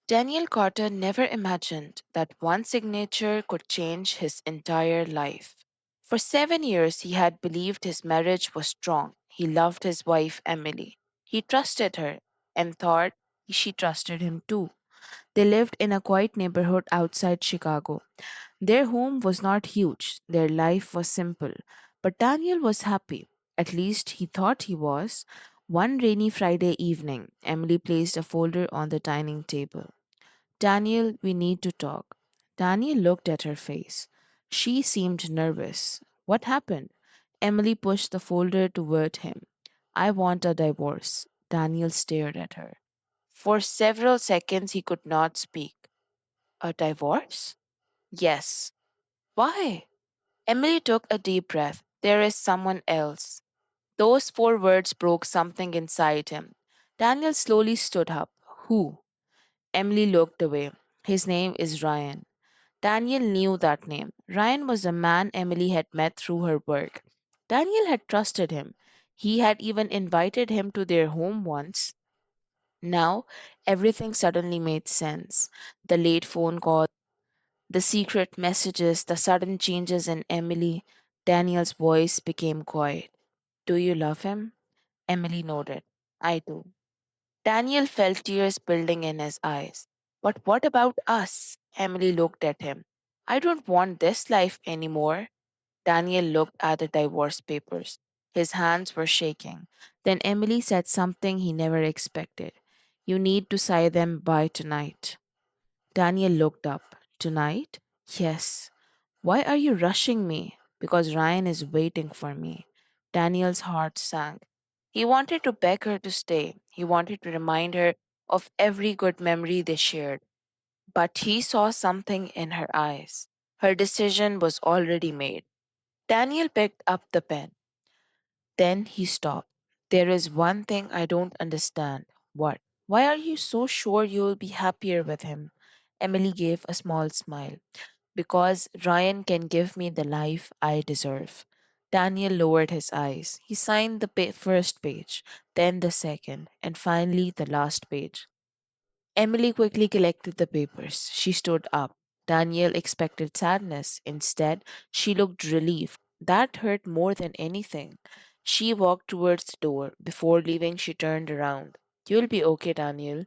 Daniel Carter never imagined that one signature could change his entire life. For 7 years, he had believed his marriage was strong. He loved his wife, Emily. He trusted her and thought she trusted him too. They lived in a quiet neighborhood outside Chicago. Their home was not huge, their life was simple. But Daniel was happy. At least he thought he was. One rainy Friday evening, Emily placed a folder on the dining table. Daniel, we need to talk. Daniel looked at her face. She seemed nervous. What happened? Emily pushed the folder toward him. I want a divorce. Daniel stared at her. For several seconds, he could not speak. A divorce? Yes. Why? Emily took a deep breath. There is someone else. Those four words broke something inside him. Daniel slowly stood up. Who? Emily looked away. His name is Ryan. Daniel knew that name. Ryan was a man Emily had met through her work. Daniel had trusted him. He had even invited him to their home once. Now, everything suddenly made sense. The late phone call, the secret messages, the sudden changes in Emily. Daniel's voice became quiet. Do you love him? Emily nodded. I do. Daniel felt tears building in his eyes. But what about us? Emily looked at him. I don't want this life anymore. Daniel looked at the divorce papers. His hands were shaking. Then Emily said something he never expected. You need to sign them by tonight. Daniel looked up. Tonight? Yes. Why are you rushing me? Because Ryan is waiting for me. Daniel's heart sank. He wanted to beg her to stay. He wanted to remind her of every good memory they shared. But he saw something in her eyes. Her decision was already made. Daniel picked up the pen. Then he stopped. There is one thing I don't understand. What? Why are you so sure you'll be happier with him? Emily gave a small smile. Because Ryan can give me the life I deserve. Daniel lowered his eyes. He signed the first page, then the second, and finally the last page. Emily quickly collected the papers. She stood up. Daniel expected sadness. Instead, she looked relieved. That hurt more than anything. She walked towards the door. Before leaving, she turned around. You'll be okay, Daniel.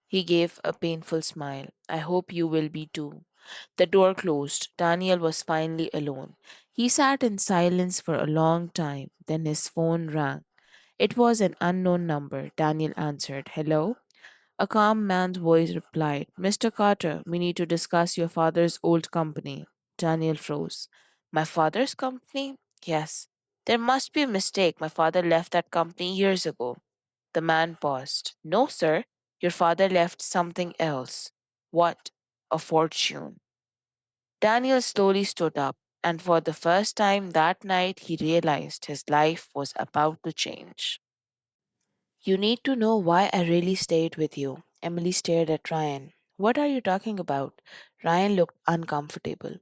He gave a painful smile. I hope you will be too. The door closed. Daniel was finally alone. He sat in silence for a long time. Then his phone rang. It was an unknown number. Daniel answered. Hello? A calm man's voice replied, Mr. Carter, we need to discuss your father's old company. Daniel froze. My father's company? Yes. There must be a mistake. My father left that company years ago. The man paused. No, sir. Your father left something else. What? A fortune. Daniel slowly stood up, and for the first time that night he realized his life was about to change. You need to know why I really stayed with you. Emily stared at Ryan. What are you talking about? Ryan looked uncomfortable.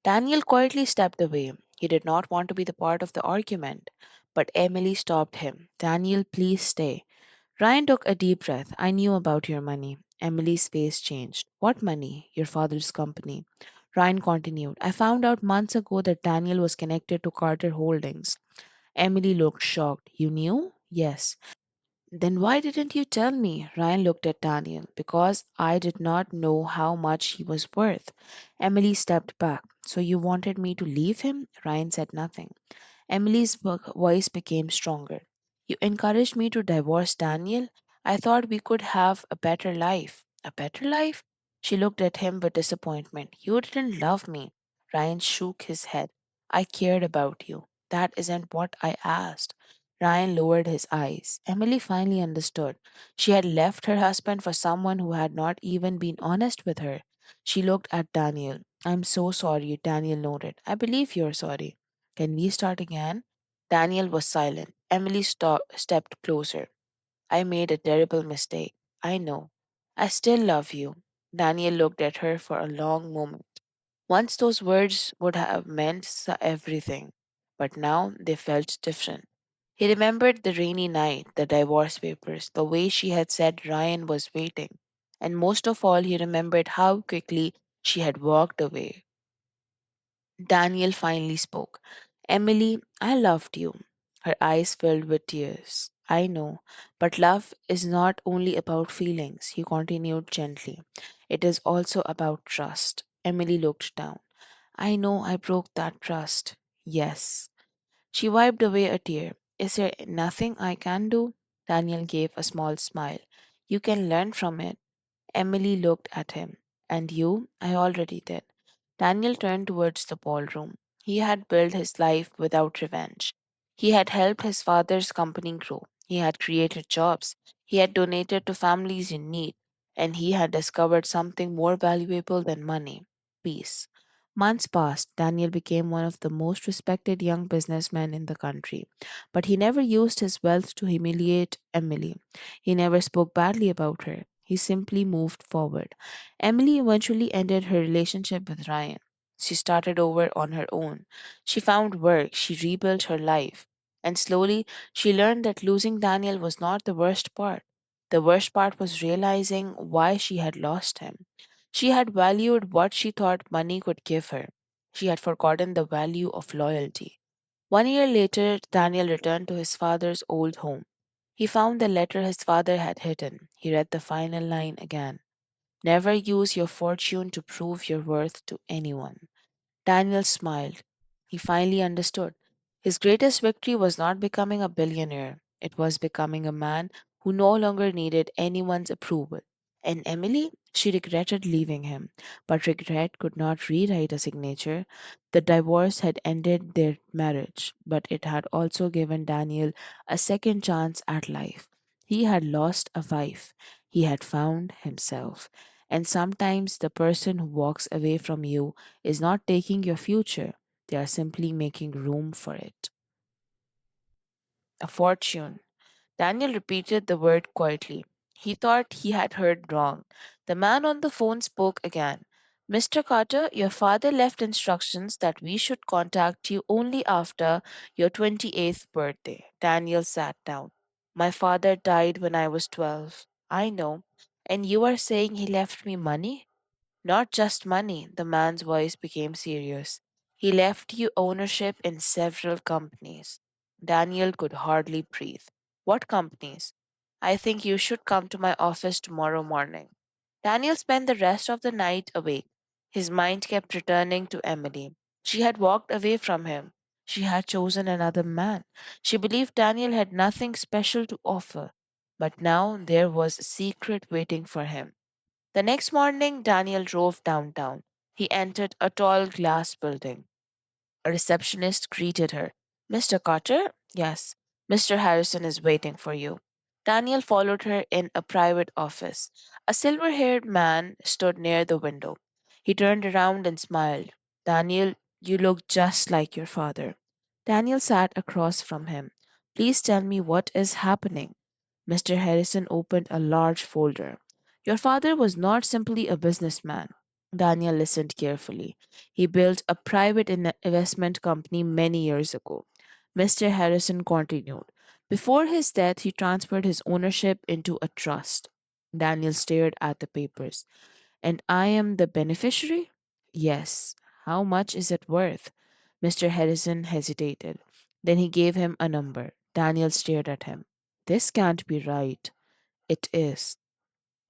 Daniel quietly stepped away. He did not want to be the part of the argument. But Emily stopped him. Daniel, please stay. Ryan took a deep breath. I knew about your money. Emily's face changed. What money? Your father's company. Ryan continued. I found out months ago that Daniel was connected to Carter Holdings. Emily looked shocked. You knew? Yes. Then why didn't you tell me? Ryan looked at Daniel. Because I did not know how much he was worth. Emily stepped back. So you wanted me to leave him? Ryan said nothing. Emily's voice became stronger. You encouraged me to divorce Daniel. I thought we could have a better life. A better life? She looked at him with disappointment. You didn't love me. Ryan shook his head. I cared about you. That isn't what I asked. Ryan lowered his eyes. Emily finally understood. She had left her husband for someone who had not even been honest with her. She looked at Daniel. I'm so sorry, Daniel nodded. I believe you're sorry. Can we start again? Daniel was silent. Emily stepped closer. I made a terrible mistake. I know. I still love you. Daniel looked at her for a long moment. Once those words would have meant everything, but now they felt different. He remembered the rainy night, the divorce papers, the way she had said Ryan was waiting. And most of all, he remembered how quickly she had walked away. Daniel finally spoke. Emily, I loved you. Her eyes filled with tears. I know, but love is not only about feelings, he continued gently. It is also about trust. Emily looked down. I know I broke that trust. Yes. She wiped away a tear. Is there nothing I can do? Daniel gave a small smile. You can learn from it. Emily looked at him. And you? I already did. Daniel turned towards the ballroom. He had built his life without revenge. He had helped his father's company grow. He had created jobs. He had donated to families in need. And he had discovered something more valuable than money: peace. Months passed. Daniel became one of the most respected young businessmen in the country. But he never used his wealth to humiliate Emily. He never spoke badly about her. He simply moved forward. Emily eventually ended her relationship with Ryan. She started over on her own. She found work, she rebuilt her life. And slowly, she learned that losing Daniel was not the worst part. The worst part was realizing why she had lost him. She had valued what she thought money could give her. She had forgotten the value of loyalty. 1 year later, Daniel returned to his father's old home. He found the letter his father had hidden. He read the final line again. Never use your fortune to prove your worth to anyone. Daniel smiled. He finally understood. His greatest victory was not becoming a billionaire, it was becoming a man who no longer needed anyone's approval. And Emily, she regretted leaving him, but regret could not rewrite a signature. The divorce had ended their marriage, but it had also given Daniel a second chance at life. He had lost a wife, he had found himself. And sometimes the person who walks away from you is not taking your future, they are simply making room for it. A fortune. Daniel repeated the word quietly. He thought he had heard wrong. The man on the phone spoke again. Mr. Carter, your father left instructions that we should contact you only after your 28th birthday. Daniel sat down. My father died when I was 12. I know. And you are saying he left me money? Not just money, the man's voice became serious. He left you ownership in several companies. Daniel could hardly breathe. What companies? I think you should come to my office tomorrow morning. Daniel spent the rest of the night awake. His mind kept returning to Emily. She had walked away from him. She had chosen another man. She believed Daniel had nothing special to offer. But now there was a secret waiting for him. The next morning, Daniel drove downtown. He entered a tall glass building. A receptionist greeted her. Mr. Carter? Yes. Mr. Harrison is waiting for you. Daniel followed her in a private office. A silver haired man stood near the window. He turned around and smiled. Daniel, you look just like your father. Daniel sat across from him. Please tell me what is happening. Mr. Harrison opened a large folder. Your father was not simply a businessman. Daniel listened carefully. He built a private investment company many years ago. Mr. Harrison continued. Before his death, he transferred his ownership into a trust. Daniel stared at the papers. And I am the beneficiary? Yes. How much is it worth? Mr. Harrison hesitated. Then he gave him a number. Daniel stared at him. This can't be right. It is.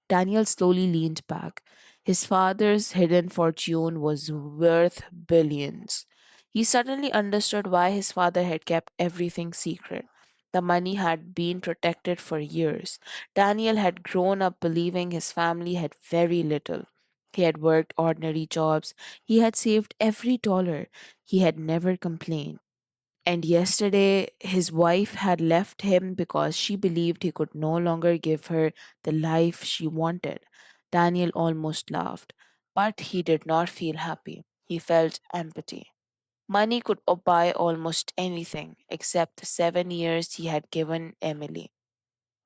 Daniel slowly leaned back. His father's hidden fortune was worth billions. He suddenly understood why his father had kept everything secret. The money had been protected for years. Daniel had grown up believing his family had very little. He had worked ordinary jobs. He had saved every dollar. He had never complained. And yesterday, his wife had left him because she believed he could no longer give her the life she wanted. Daniel almost laughed, but he did not feel happy. He felt empty. Money could buy almost anything except the 7 years he had given Emily.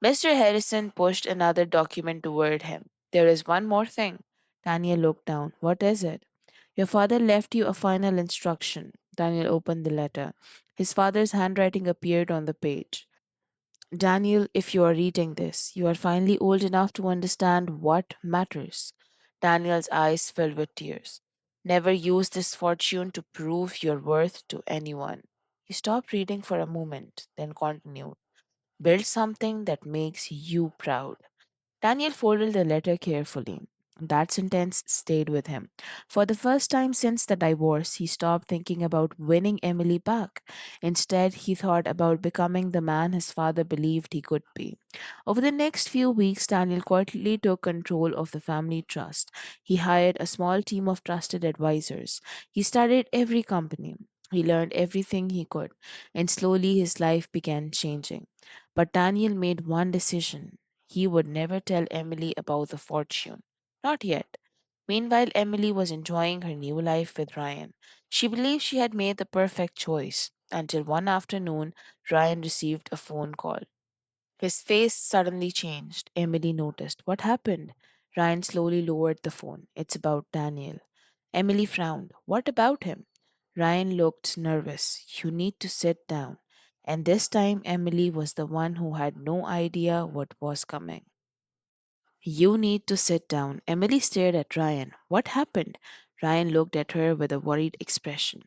Mr. Harrison pushed another document toward him. There is one more thing. Daniel looked down. What is it? Your father left you a final instruction. Daniel opened the letter. His father's handwriting appeared on the page. Daniel, if you are reading this, you are finally old enough to understand what matters. Daniel's eyes filled with tears. Never use this fortune to prove your worth to anyone. He stopped reading for a moment, then continued. Build something that makes you proud. Daniel folded the letter carefully. That sentence stayed with him. For the first time since the divorce, he stopped thinking about winning Emily back. Instead, he thought about becoming the man his father believed he could be. Over the next few weeks, Daniel quietly took control of the family trust. He hired a small team of trusted advisors. He studied every company. He learned everything he could, and slowly his life began changing. But Daniel made one decision. He would never tell Emily about the fortune. Not yet. Meanwhile, Emily was enjoying her new life with Ryan. She believed she had made the perfect choice until one afternoon Ryan received a phone call. His face suddenly changed. Emily noticed. What happened? Ryan slowly lowered the phone. It's about Daniel. Emily frowned. What about him? Ryan looked nervous. You need to sit down. And this time, Emily was the one who had no idea what was coming. You need to sit down. Emily stared at Ryan. What happened? Ryan looked at her with a worried expression.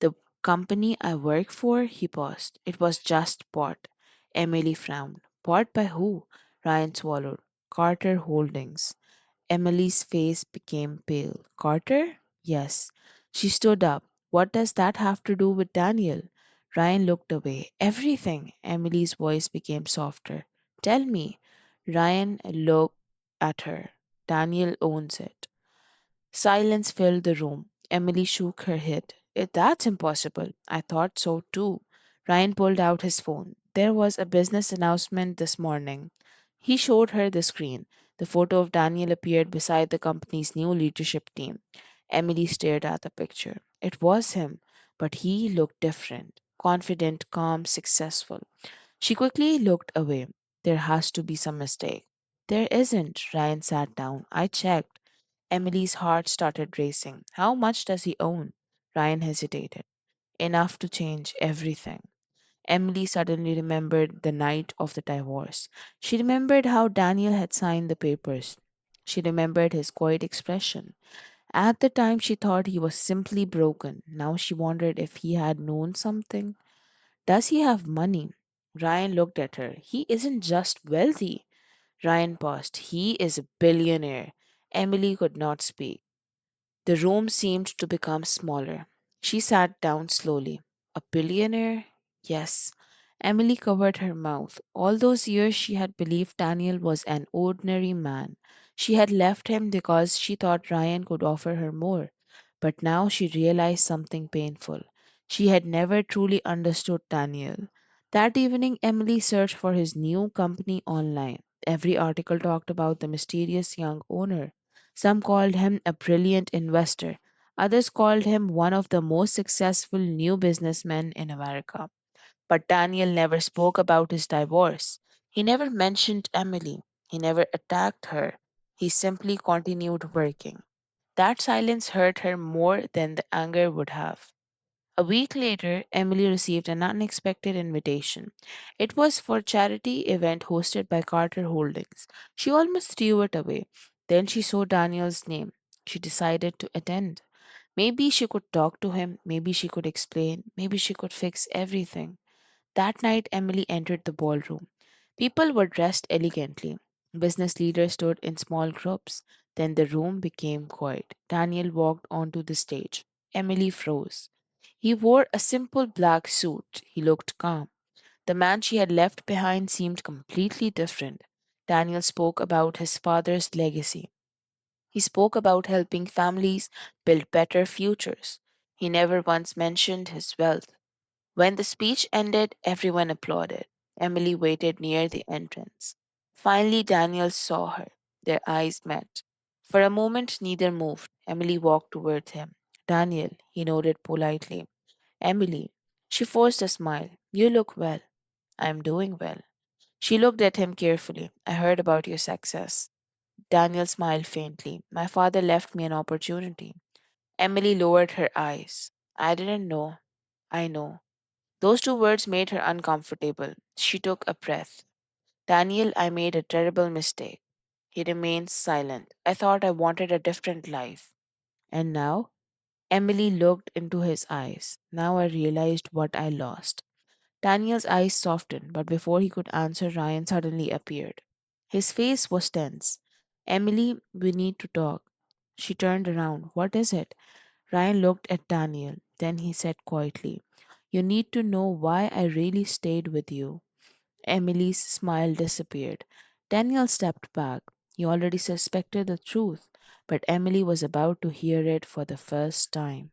The company I work for, he paused. It was just bought. Emily frowned. Bought by who? Ryan swallowed. Carter Holdings. Emily's face became pale. Carter? Yes. She stood up. What does that have to do with Daniel? Ryan looked away. Everything. Emily's voice became softer. Tell me. Ryan looked at her. Daniel owns it. Silence filled the room. Emily shook her head. That's impossible. I thought so too. Ryan pulled out his phone. There was a business announcement this morning. He showed her the screen. The photo of Daniel appeared beside the company's new leadership team. Emily stared at the picture. It was him, but he looked different. Confident, calm, successful. She quickly looked away. There has to be some mistake. There isn't. Ryan sat down. I checked. Emily's heart started racing. How much does he own? Ryan hesitated. Enough to change everything. Emily suddenly remembered the night of the divorce. She remembered how Daniel had signed the papers. She remembered his quiet expression. At the time, she thought he was simply broken. Now she wondered if he had known something. Does he have money? Ryan looked at her. He isn't just wealthy. Ryan paused. He is a billionaire. Emily could not speak. The room seemed to become smaller. She sat down slowly. A billionaire? Yes. Emily covered her mouth. All those years she had believed Daniel was an ordinary man. She had left him because she thought Ryan could offer her more. But now she realized something painful. She had never truly understood Daniel. That evening, Emily searched for his new company online. Every article talked about the mysterious young owner. Some called him a brilliant investor. Others called him one of the most successful new businessmen in America. But Daniel never spoke about his divorce. He never mentioned Emily. He never attacked her. He simply continued working. That silence hurt her more than the anger would have. A week later, Emily received an unexpected invitation. It was for a charity event hosted by Carter Holdings. She almost threw it away. Then she saw Daniel's name. She decided to attend. Maybe she could talk to him, maybe she could explain, maybe she could fix everything. That night, Emily entered the ballroom. People were dressed elegantly. Business leaders stood in small groups. Then the room became quiet. Daniel walked onto the stage. Emily froze. He wore a simple black suit. He looked calm. The man she had left behind seemed completely different. Daniel spoke about his father's legacy. He spoke about helping families build better futures. He never once mentioned his wealth. When the speech ended, everyone applauded. Emily waited near the entrance. Finally, Daniel saw her. Their eyes met. For a moment, neither moved. Emily walked toward him. Daniel, he nodded politely. Emily. She forced a smile. You look well. I am doing well. She looked at him carefully. I heard about your success. Daniel smiled faintly. My father left me an opportunity. Emily lowered her eyes. I didn't know. I know. Those two words made her uncomfortable. She took a breath. Daniel, I made a terrible mistake. He remained silent. I thought I wanted a different life. And now? Emily looked into his eyes. Now I realized what I lost. Daniel's eyes softened, but before he could answer, Ryan suddenly appeared. His face was tense. Emily, we need to talk. She turned around. What is it? Ryan looked at Daniel. Then he said quietly, you need to know why I really stayed with you. Emily's smile disappeared. Daniel stepped back. He already suspected the truth, but Emily was about to hear it for the first time.